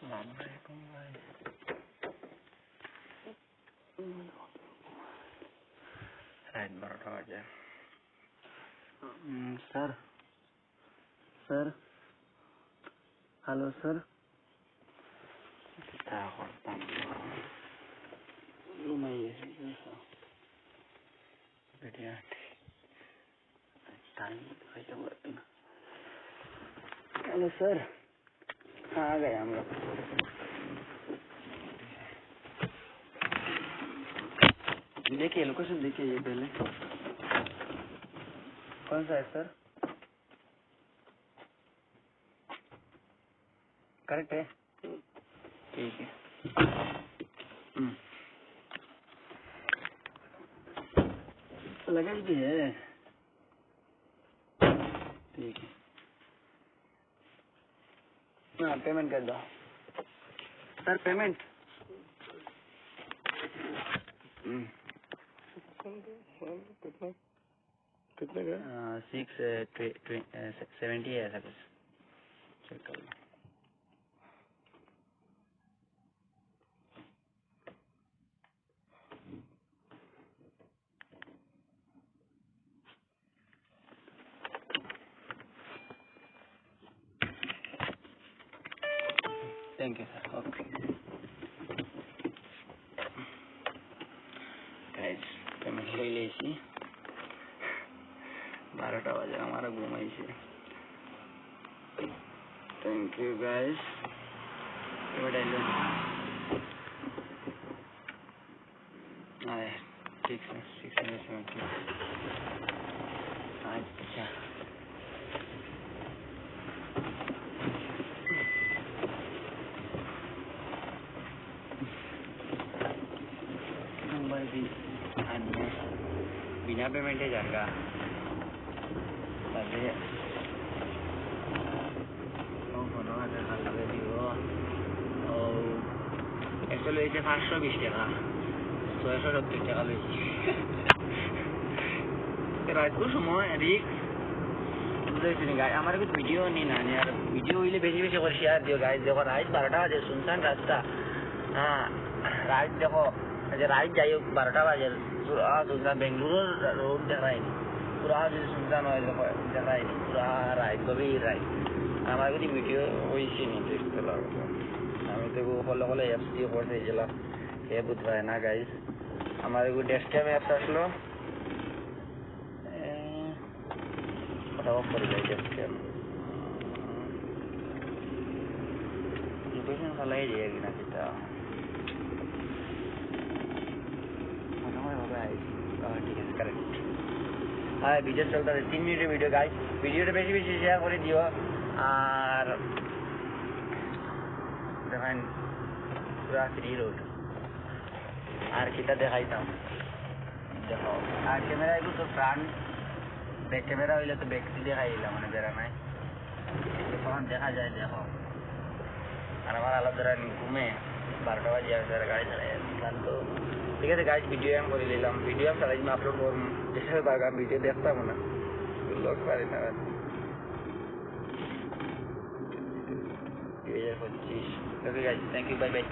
रात 12টা বাজে। Sir sir hello sir তা করতাম ঘুমাই গেছি ভিডিও टाइम खत्म हो गया। हेलो सर आ गए हम लोग। देखिए लोकेशन देखिए ये पहले कौन सा है सर? करेक्ट है ठीक है। लगेज भी है ठीक है। हाँ पेमेंट कर दो सर पेमेंट। कितने का? 670 है ऐसा कुछ चेक कर लो। Thank you sir okay guys payment ले लीजिए 12টা বাজে हमारा घुमाइए। थैंक यू गाइस ठीक है 670 अच्छा नंबर भी बिना पेमेंट है जाएगा तभी এসে লইছে 520 টাকা 670 টাকা লইছি রাতকো সময় রিক বুঝাইছি নি গাই আমার কিছু ভিডিও নি না আর ভিডিও হইলে বেশি বেশি করে শেয়ার দিও গাইস। দেখো রাত 12টা বাজে শুনছান রাস্তা হ্যাঁ রাত দেখো যে রাত যাই 12টা বাজে পুরা শুনছান বেঙ্গালুরু রোড দেখায়নি পুরা যদি শুনছান হয় দেখো দেখায়নি পুরা রাত গভীর রাত আমার কিছু ভিডিও হয়েছে নি দেখতে লাগবে। আমি তো হলে হলে অ্যাপস দিয়ে করতে গেছিলাম এ বুঝতে পারে না গাইস। আমার এগুলো ডেস্কটপ অ্যাপস আসলো ওটা অফ করে যাই ডেস্কটপ লোকেশন ফলাই দিয়ে কিনা সেটা মনে হয় হবে ঠিক আছে কারেক্ট। হ্যাঁ ভিডিও চলতে হবে 3 মিনিটের ভিডিও গাইস। ভিডিওটা বেশি বেশি শেয়ার করে দিও আর দেখেন পুরা ফ্রি রোড আর কিটা দেখাইতাম দেখো আর ক্যামেরা এগুলো তো ফ্রন্ট ব্যাক ক্যামেরা হইলে তো ব্যাক দিয়ে দেখাইলাম মানে বেড়া নাই তখন দেখা যায় দেখো। আর আমার আলাদা ধরা ঘুমে 12টা বাজে আর গাড়ি চালাই তো ঠিক আছে গাইজ ভিডিও আমি করে নিলাম। ভিডিও আমি চালাই আপলোড করুন যেসব বাগান ভিডিও দেখতাম না লোক পারি না 2025 okay guys thank you bye by.